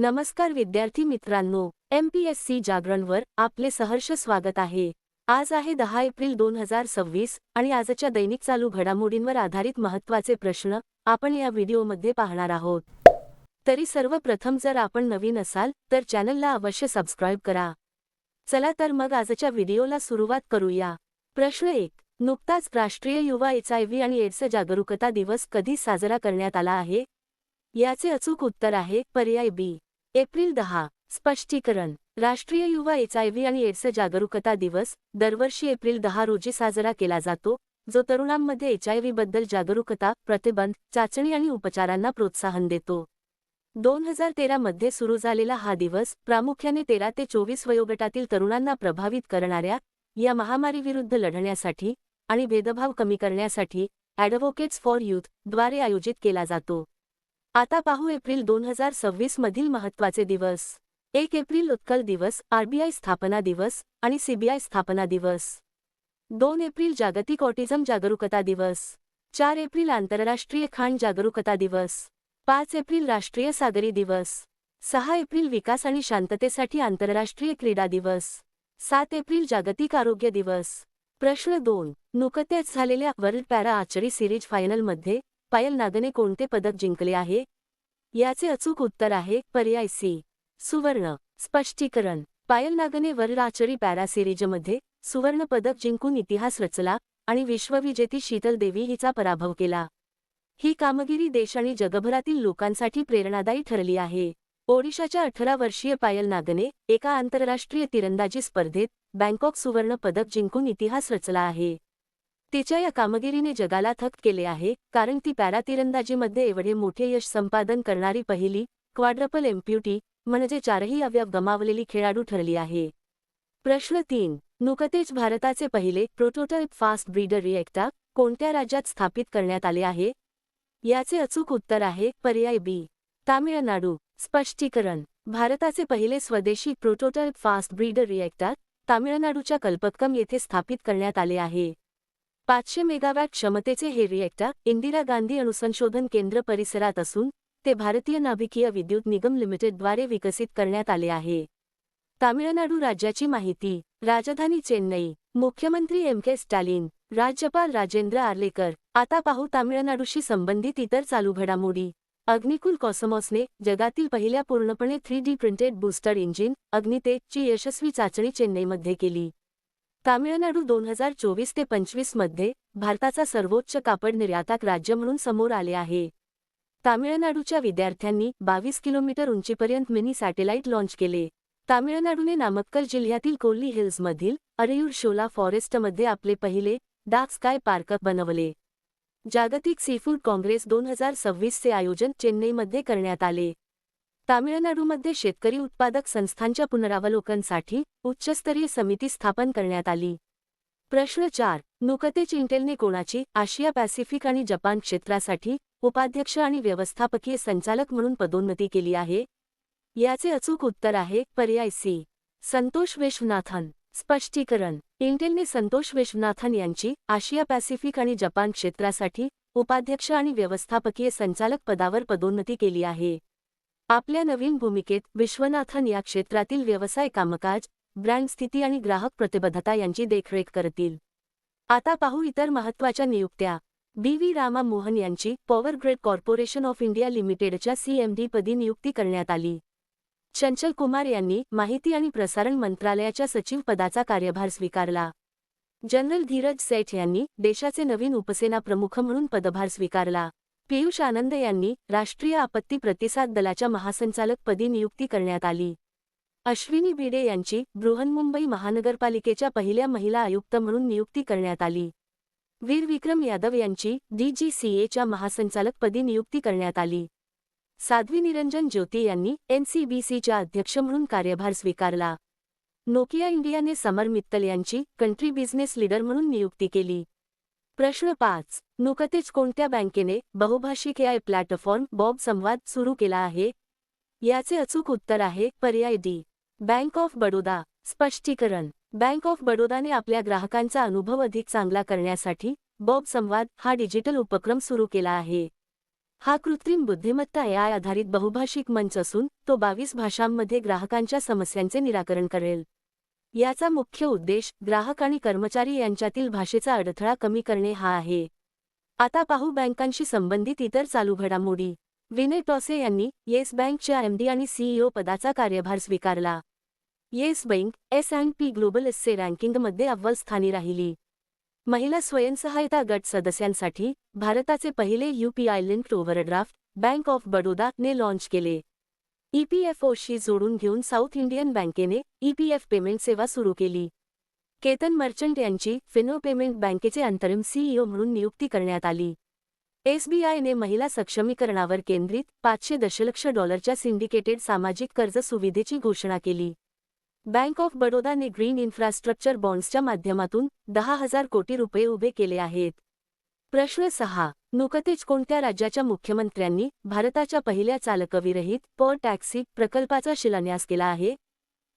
नमस्कार विद्यार्थी मित्रांनो, MPSC जागरणवर आपले सहर्ष स्वागत आहे। आज आहे 10 एप्रिल 2026 आणि आजच्या दैनिक चालू घडामोडींवर आधारित महत्त्वाचे प्रश्न आपण या व्हिडिओमध्ये पाहणार आहोत। तरी सर्वप्रथम जर आपण नवीन असाल तर चॅनलला अवश्य सबस्क्राइब करा। चला तर मग आजच्या व्हिडिओला सुरुवात करूया। प्रश्न 1, नुकताच राष्ट्रीय युवा HIV आणि एड्स जागरूकता दिवस कधी साजरा करण्यात आला आहे? याचे अचूक उत्तर आहे पर्याय बी, एप्रिल 10। स्पष्टीकरण, राष्ट्रीय युवा HIV आणि एड्स जागरूकता दिवस दरवर्षी एप्रिल 10 रोजी साजरा केला जातो, जो तरुणांमध्ये HIV बद्दल जागरूकता, प्रतिबंध, चाचणी आणि उपचारांना प्रोत्साहन देतो। 2013 मध्ये सुरू झालेला हा दिवस प्रामुख्याने 13 ते 24 वयोगटातील तरुणांना प्रभावित करणाऱ्या या महामारीविरुद्ध लढण्यासाठी आणि भेदभाव कमी करण्यासाठी ॲडव्होकेट्स फॉर यूथ द्वारे आयोजित केला जातो। आता पाहू एप्रिल 2026 मधील महत्त्वाचे दिवस। 1 एप्रिल उत्कल दिवस, RBI स्थापना दिवस आणि CBI स्थापना दिवस। 2 एप्रिल जागतिक ऑटिझम जागरूकता दिवस। 4 एप्रिल आंतरराष्ट्रीय खाण जागरूकता दिवस। 5 एप्रिल राष्ट्रीय सागरी दिवस। 6 एप्रिल विकास आणि शांततेसाठी आंतरराष्ट्रीय क्रीडा दिवस। 7 एप्रिल जागतिक आरोग्य दिवस। प्रश्न 2, नुकत्याच झालेल्या वर्ल्ड पॅरा आर्चरी सिरीज फायनलमध्ये पायल नागने कोणते पदक जिंकले आहे? याचे अचूक उत्तर आहे पर्याय सी, सुवर्ण। स्पष्टीकरण, पायल नागने वर्ल्ड आर्चरी पॅरा सिरीजमध्ये सुवर्ण पदक जिंकून इतिहास रचला आणि विश्वविजेती शीतल देवी हिचा पराभव केला। ही कामगिरी देश आणि जगभरातील लोकांसाठी प्रेरणादायी ठरली आहे। ओडिशाच्या 18 वर्षीय पायल नागने एका आंतरराष्ट्रीय तिरंदाजी स्पर्धेत बँकॉक सुवर्ण पदक जिंकून इतिहास रचला आहे। तिच्या या कामगिरीने जगाला थक्क केले आहे, कारण ती पॅरा तिरंदाजीमध्ये एवढे मोठे यश संपादन करणारी पहिली क्वाड्रपल एम्प्युटी म्हणजे 4ही अवयव गमावलेली खेळाडू ठरली आहे। प्रश्न 3, नुकतेच भारताचे पहिले प्रोटोटाइप फास्ट ब्रीडर रिएक्टर कोणत्या राज्यात स्थापित करण्यात आले आहे? याचे अचूक उत्तर आहे पर्याय बी, तामिळनाडू। स्पष्टीकरण, भारताचे पहिले स्वदेशी प्रोटोटाइप फास्ट ब्रीडर रिएक्टर तामिळनाडूच्या कल्पक्कम येथे स्थापित करण्यात आले आहे। 500 मेगावॅट क्षमतेचे हे रिएक्टर इंदिरा गांधी अणुसंशोधन केंद्र परिसरात असून ते भारतीय नाभिकीय विद्युत निगम लिमिटेडद्वारे विकसित करण्यात आले आहे। तामिळनाडू राज्याची माहिती, राजधानी चेन्नई, मुख्यमंत्री MK स्टॅलिन, राज्यपाल राजेंद्र आर्लेकर। आता पाहू तामिळनाडूशी संबंधित इतर चालू घडामोडी। अग्निकुल कॉसमॉसने जगातील पहिल्या पूर्णपणे 3D प्रिंटेड बूस्टर इंजिन अग्नितेज ची यशस्वी चाचणी चेन्नईमध्ये केली। तामिळनाडू 2024 ते 25 मध्ये भारताचा सर्वोच्च कापड निर्यातक राज्य म्हणून समोर आले आहे। तामिळनाडूच्या विद्यार्थ्यांनी 22 किलोमीटर उंचीपर्यंत मिनी सॅटेलाइट लॉन्च केले। तामिळनाडूने नामक्कल जिल्ह्यातील कोल्ली हिल्समधील अरेयूर शोला फॉरेस्टमध्ये आपले पहिले डार्क स्काय पार्क बनवले। जागतिक सीफूड काँग्रेस 2026 चे आयोजन चेन्नईमध्ये करण्यात आले। तामिळनाडूमध्ये शेतकरी उत्पादक संस्थांच्या पुनरावलोकनासाठी उच्चस्तरीय समिती स्थापन करण्यात आली। प्रश्न 4, नुकतेच इंटेलने कोणाची आशिया पॅसिफिक आणि जपान क्षेत्रासाठी उपाध्यक्ष आणि व्यवस्थापकीय संचालक म्हणून पदोन्नती केली आहे? याचे अचूक उत्तर आहे पर्याय सी, संतोष विश्वनाथन। स्पष्टीकरण, इंटेलने संतोष विश्वनाथन यांची आशिया पॅसिफिक आणि जपान क्षेत्रासाठी उपाध्यक्ष आणि व्यवस्थापकीय संचालक पदावर पदोन्नती केली आहे। आपल्या नवीन भूमिकेत विश्वनाथन या क्षेत्रातील व्यवसाय कामकाज, ब्रँड स्थिती आणि ग्राहक प्रतिबद्धता यांची देखरेख करतील। आता पाहू इतर महत्त्वाच्या नियुक्त्या। BV रामा मोहन यांची power grid corporation of India लिमिटेडच्या CMD पदी नियुक्ती करण्यात आली। चंचल कुमार यांनी माहिती आणि प्रसारण मंत्रालयाच्या सचिव पदाचा कार्यभार स्वीकारला। जनरल धीरज सेठ यांनी देशाचे नवीन उपसेना प्रमुख म्हणून पदभार स्वीकारला। पियुष आनंद यांनी राष्ट्रीय आपत्ती प्रतिसाद दलाच्या महासंचालक पदी नियुक्ती करण्यात आली। अश्विनी भिडे यांची बृहन्मुंबई महानगरपालिकेच्या पहिल्या महिला आयुक्त म्हणून नियुक्ती करण्यात आली। वीर विक्रम यादव यांची DGCAच्या महासंचालक पदी नियुक्ती करण्यात आली। साध्वी निरंजन ज्योती यांनी NCBCच्या अध्यक्ष म्हणून कार्यभार स्वीकारला। नोकिया इंडियाने समर मित्तल यांची कंट्री बिझनेस लीडर म्हणून नियुक्ती केली। प्रश्न 5, नुकतेच कोणत्या बँकेने बहुभाषिक AI प्लॅटफॉर्म बॉब संवाद सुरू केला आहे? याचे अचूक उत्तर आहे पर्याय डी, बँक ऑफ बडोदा। स्पष्टीकरण, बँक ऑफ बडोदाने आपल्या ग्राहकांचा अनुभव अधिक चांगला करण्यासाठी बॉब संवाद हा डिजिटल उपक्रम सुरू केला आहे। हा कृत्रिम बुद्धिमत्ता AI आधारित बहुभाषिक मंच असून तो 22 भाषांमध्ये ग्राहकांच्या समस्यांचे निराकरण करेल. याचा मुख्य उद्देश ग्राहक आणि कर्मचारी यांच्यातील भाषेचा अडथळा कमी करणे हा आहे. आता पाहू बँकांशी संबंधित इतर चालू घडामोडी. विनय टॉसे यांनी येस बँकच्या MD आणि CEO पदाचा कार्यभार स्वीकारला. येस बँक S&P ग्लोबल एसचे रँकिंगमध्ये अव्वल स्थानी राहिली. महिला स्वयंसहायता गट सदस्यांसाठी भारताचे पहिले UPI linked overdraft bank of Baroda ने लॉन्च केले. EPFOशी जोडून घेऊन साऊथ इंडियन बँकेने EPF पेमेंट सेवा सुरू केली. केतन मर्चंट यांची फिनो पेमेंट बँकेचे अंतरिम CEO म्हणून नियुक्ती करण्यात आली. SBIने महिला सक्षमीकरणावर केंद्रित $500 दशलक्ष सिंडिकेटेड सामाजिक कर्ज सुविधेची घोषणा केली. बँक ऑफ बडोदाने ग्रीन इन्फ्रास्ट्रक्चर बॉन्ड्सच्या माध्यमातून 10,000 कोटी रुपये उभे केले आहेत. प्रश्न 6. नुकतेच कोणत्या राज्याच्या मुख्यमंत्र्यांनी भारताच्या पहिल्या चालकविरहित पॉ टॅक्सी प्रकल्पाचा शिलान्यास केला आहे?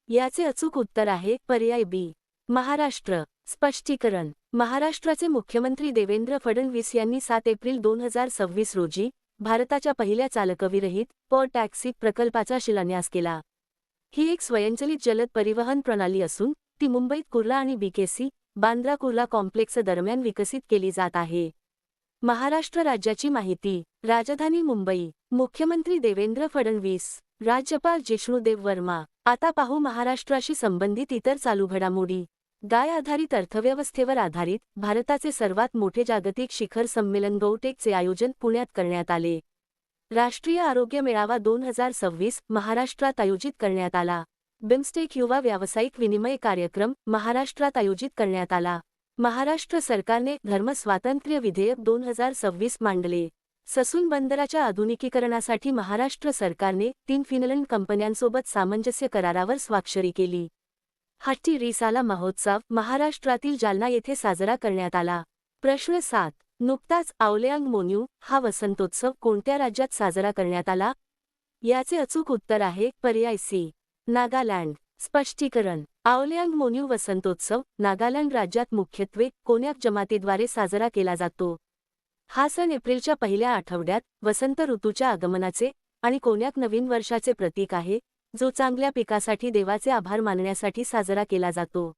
याचे अचूक उत्तर आहे पर्याय बी. महाराष्ट्र. स्पष्टीकरण. महाराष्ट्राचे मुख्यमंत्री देवेंद्र फडणवीस यांनी 7 एप्रिल 2026 रोजी भारताच्या पहिल्या चालकविरहित पॉ टॅक्सी प्रकल्पाचा शिलान्यास केला. ही एक स्वयंचलित जलद परिवहन प्रणाली असून ती मुंबईत कुर्ला आणि BKC, बांद्रा कुर्ला कॉम्प्लेक्स दरम्यान विकसित केली जात आहे. महाराष्ट्र राज्याची माहिती. राजधानी मुंबई. मुख्यमंत्री देवेंद्र फडणवीस. राज्यपाल जिष्णुदेव वर्मा. आता पाहू महाराष्ट्राशी संबंधित इतर चालू घडामोडी. गाय आधारित अर्थव्यवस्थेवर आधारित भारताचे सर्वात मोठे जागतिक शिखर संमेलन गौटेकचे आयोजन पुण्यात करण्यात आले. राष्ट्रीय आरोग्य मेळावा 2026 महाराष्ट्रात आयोजित करण्यात आला. बिमस्टेक युवा व्यावसायिक विनिमय कार्यक्रम महाराष्ट्रात आयोजित करण्यात आला. महाराष्ट्र सरकारने धर्म स्वातंत्र्य विधेयक 2026 मांडले. ससून बंदराच्या आधुनिकीकरणासाठी महाराष्ट्र सरकारने 3 फिनलंड कंपन्यांसोबत सामंजस्य करारावर स्वाक्षरी केली. हट्टी रिसाला महोत्सव महाराष्ट्रातील जालना येथे साजरा करण्यात आला. प्रश्न 7. नुकताच आवलेआंग मोन्यू हा वसंतोत्सव कोणत्या राज्यात साजरा करण्यात आला? याचे अचूक उत्तर आहे पर्याय सी. नागालँड. स्पष्टीकरण. आवलेआंग मोन्यू वसंतोत्सव नागालँड राज्यात मुख्यत्वे कोन्याक जमातीद्वारे साजरा केला जातो. हा सण एप्रिलच्या पहिल्या आठवड्यात वसंत ऋतूच्या आगमनाचे आणि कोन्याक नवीन वर्षाचे प्रतीक आहे, जो चांगल्या पिकासाठी देवाचे आभार मानण्यासाठी साजरा केला जातो.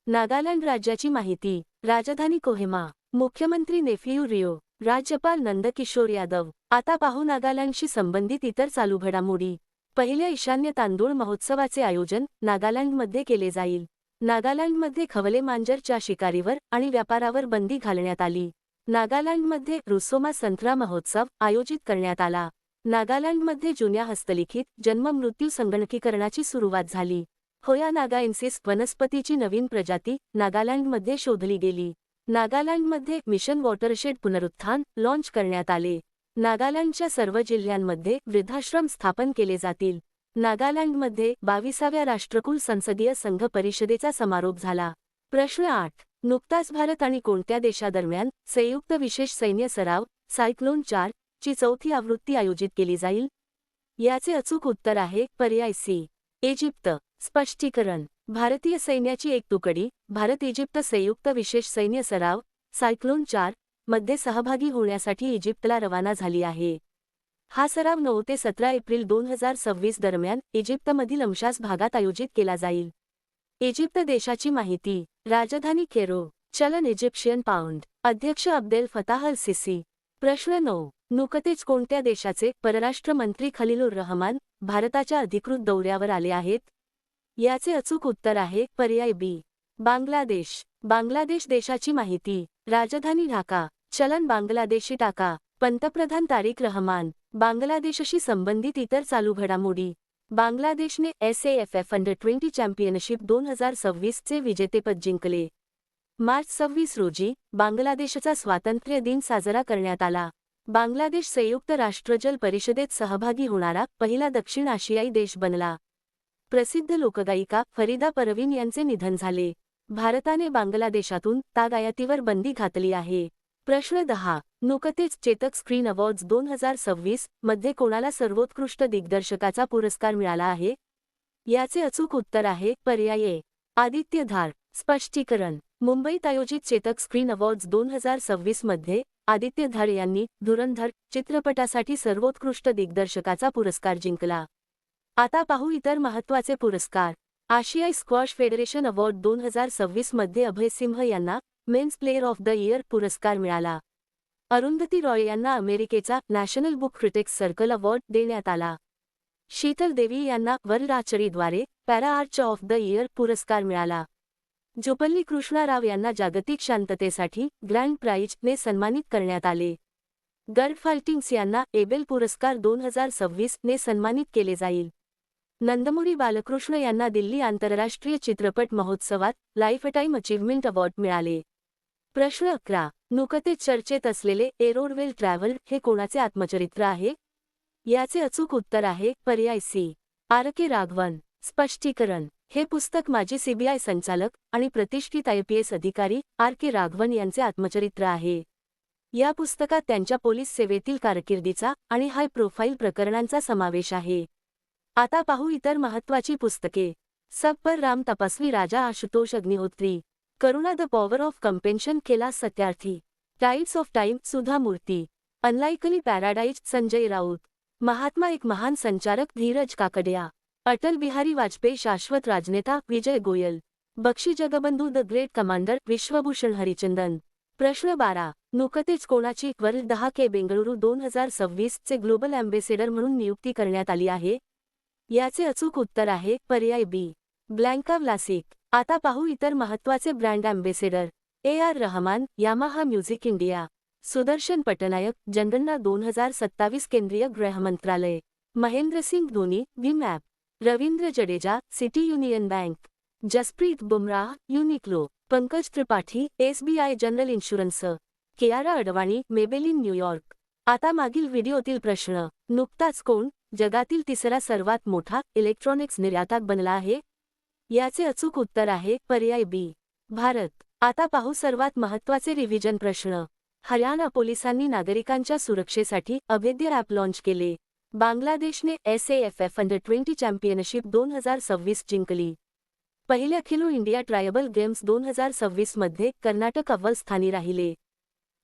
नागालँड राज्याची माहिती. राजधानी कोहिमा. मुख्यमंत्री नेफ्यू रिओ. राज्यपाल नंदकिशोर यादव. आता पाहू नागालँडशी संबंधित इतर चालू घडामोडी. पहिल्या ईशान्य तांदूळ महोत्सवाचे आयोजन नागालँडमध्ये केले जाईल. नागालँडमध्ये खवले मांजरच्या शिकारीवर आणि व्यापारावर बंदी घालण्यात आली. नागालँडमध्ये रुसोमा संत्रा महोत्सव आयोजित करण्यात आला. नागालँडमध्ये जुन्या हस्तलिखित जन्म-मृत्यू संगणकीकरणाची सुरुवात झाली. होया नागाएन्सिस वनस्पतीची नवीन प्रजाती नागालँडमध्ये शोधली गेली. नागालँडमध्ये मिशन वॉटरशेड पुनरुत्थान लॉन्च करण्यात आले. नागालँडच्या सर्व जिल्ह्यांमध्ये वृद्धाश्रम स्थापन केले जातील. नागालँडमध्ये 22व्या राष्ट्रकुल संसदीय संघ परिषदेचा समारोप झाला. प्रश्न 8. नुकताच भारत आणि कोणत्या देशादरम्यान संयुक्त विशेष सैन्य सराव सायक्लोन 4 ची 4थी आवृत्ती आयोजित केली जाईल? याचे अचूक उत्तर आहे पर्याय सी. इजिप्त. स्पष्टीकरण. भारतीय सैन्याची एक तुकडी भारत-इजिप्त संयुक्त विशेष सैन्य सराव सायक्लोन 4 मध्ये सहभागी होण्यासाठी इजिप्तला रवाना झाली आहे. हा सराव 9 ते 17 एप्रिल 2026 दरम्यान इजिप्तमधील अंशास भागात आयोजित केला जाईल. इजिप्त देशाची माहिती. राजधानी कैरो. चलन इजिप्शियन पाऊंड. अध्यक्ष अब्देल फताह अल सिसी. प्रश्न 9. नुकतेच कोणत्या देशाचे परराष्ट्र मंत्री खलीलुर रहमान भारताच्या अधिकृत दौऱ्यावर आले आहेत? याचे अचूक उत्तर आहे पर्याय बी. बांगलादेश. बांगलादेश देशाची माहिती. राजधानी ढाका. चलन बांगलादेशी टाका. पंतप्रधान तारिक रहमान. बांगलादेशशी संबंधित इतर चालू घडामोडी. बांगलादेशने SAFF अंडर-20 चॅम्पियनशिप 2026 चे विजेतेपद जिंकले. मार्च 26 रोजी बांगलादेशचा स्वातंत्र्य दिन साजरा करण्यात आला. बांगलादेश संयुक्त राष्ट्र जल परिषदेत सहभागी होणारा पहिला दक्षिण आशियाई देश बनला. प्रसिद्ध लोकगायिका फरीदा परवीन यांचे निधन झाले. भारताने बांगलादेशातून तागायतीवर बंदी घातली आहे. प्रश्न 10. नुकतेच चेतक स्क्रीन अवॉर्ड्स 2026 मध्ये कोणाला सर्वोत्कृष्ट दिग्दर्शकाचा पुरस्कार मिळाला आहे? याचे अचूक उत्तर आहे पर्याय ए. आदित्य धार. स्पष्टीकरण. मुंबईत आयोजित चेतक स्क्रीन अवॉर्ड्स 2026 मध्ये आदित्य धाड यांनी धुरंधर चित्रपटासाठी सर्वोत्कृष्ट दिग्दर्शकाचा पुरस्कार जिंकला. आता पाहू इतर महत्त्वाचे पुरस्कार. आशियाई स्क्वॉश फेडरेशन अवॉर्ड 2026 मध्ये अभय सिंह यांना men's player of the year पुरस्कार मिळाला. अरुंधती रॉय यांना अमेरिकेचा national book critics circle award देण्यात आला. शीतल देवी यांना वर्ल्ड आर्चरीद्वारे para archer of the year पुरस्कार मिळाला. जोपल्ली कृष्णा राव यांना जागतिक शांततेसाठी ग्रँड प्राइजने सन्मानित करण्यात आले. गर्ड फाल्टिंग्स यांना एबेल पुरस्कार 2026 ने सन्मानित केले जाईल. नंदमुरी बालकृष्ण यांना दिल्ली आंतरराष्ट्रीय चित्रपट महोत्सवात लाईफटाईम अचीव्हमेंट अवॉर्ड मिळाले. प्रश्न 11. नुकतेच चर्चेत असलेले एरोडवेल ट्रॅव्हल हे कोणाचे आत्मचरित्र आहे? याचे अचूक उत्तर आहे पर्याय सी. आर. के. राघवन. स्पष्टीकरण. हे पुस्तक माजी सीबीआय संचालक आणि प्रतिष्ठित IPS अधिकारी आर. के. राघवन यांचे आत्मचरित्र आहे. या पुस्तकात त्यांच्या पोलीस सेवेतील कारकिर्दीचा आणि हाय प्रोफाईल प्रकरणांचा समावेश आहे. आता पाहू इतर महत्त्वाची पुस्तके. सब पर राम तपस्वी राजा Ashutosh Agnihotri. Karuna the power of compassion Kailash Satyarthi. Tides of time Sudha Murty. Unlikely paradise Sanjay Raut. महात्मा एक महान संचारक धीरज काकडिया. अटल बिहारी वाजपेयी शाश्वत राजनेता Vijay Goyal. Bakshi Jagabandhu the great commander Vishwabhushan Harichandan. प्रश्न 12. नुकतेच कोणाची वर्ल्ड 10 के बेंगळुरू 2026 चे ग्लोबल अँबेसेडर म्हणून नियुक्ती करण्यात आली आहे? याचे अचूक उत्तर आहे पर्याय बी. ब्लँका व्लासिक. आता पाहू इतर महत्त्वाचे brand ambassador. AR Rahman Yamaha music India. Sudarshan Pattnaik जनगणना 2027 केंद्रीय गृहमंत्रालय. Mahendra Singh Dhoni Bhim app. Ravindra Jadeja city union bank. Jasprit Bumrah Uniqlo. Pankaj Tripathi SBI general insurance. Kiara Advani Maybelline New York. आता मागील व्हिडिओतील प्रश्न. नुकताच कोण जगातील तिसरा सर्वात मोठा इलेक्ट्रॉनिक्स निर्यातक बनला आहे? याचे अचूक उत्तर आहे पर्याय बी. भारत. आता पाहू सर्वात महत्त्वाचे रिव्हिजन प्रश्न. हरियाणा पोलिसांनी नागरिकांच्या सुरक्षेसाठी अभेद्य ॲप लॉन्च केले. बांगलादेशने SAFF अंडर-20 चॅम्पियनशिप 2026 जिंकली. पहिल्या खेलो इंडिया ट्रायबल गेम्स 2026 मध्ये कर्नाटक अव्वल स्थानी राहिले.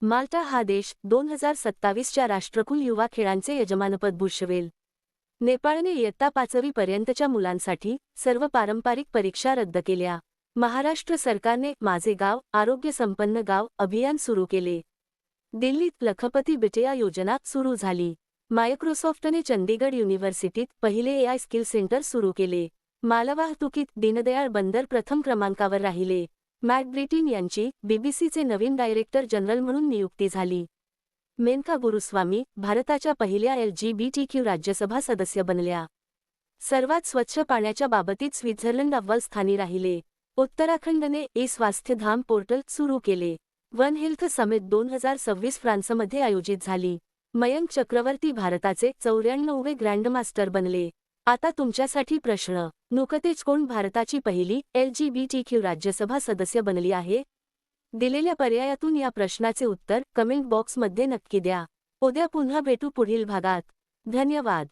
माल्टा हा देश 2027 च्या राष्ट्रकुल युवा खेळांचे यजमानपद भूषवेल. नेपाळने इयत्ता 5वी पर्यंतच्या मुलांसाठी सर्व पारंपरिक परीक्षा रद्द केल्या. महाराष्ट्र सरकारने माझे गाव आरोग्य संपन्न गाव अभियान सुरू केले. दिल्लीत लखपती बिटिया योजना सुरू झाली. मायक्रोसॉफ्टने चंदीगड युनिव्हर्सिटीत पहिले AI स्किल सेंटर सुरू केले. मालवाहतुकीत दीनदयाळ बंदर प्रथम क्रमांकावर राहिले. मॅट ब्रिटिन यांची BBCचे नवीन डायरेक्टर जनरल म्हणून नियुक्ती झाली. मेनका गुरुस्वामी भारताच्या पहिल्या LGBTQ राज्यसभा सदस्य बनल्या. सर्वात स्वच्छ पाण्याच्या बाबतीत स्वित्झर्लंड अव्वल स्थानी राहिले. उत्तराखंडने स्वास्थ्य धाम पोर्टल सुरू केले. वन हेल्थ समिट 2026 फ्रान्समध्ये आयोजित झाली. मयंक चक्रवर्ती भारताचे 94वे ग्रँडमास्टर बनले. आता तुमच्यासाठी प्रश्न. नुकतेच कोण भारताची पहिली LGBTQ राज्यसभा सदस्य बनली आहे? दिलेल्या पर्यायातून या प्रश्नाचे उत्तर कमेंट बॉक्समध्ये नक्की द्या. उद्या पुन्हा भेटू पुढील भागात. धन्यवाद.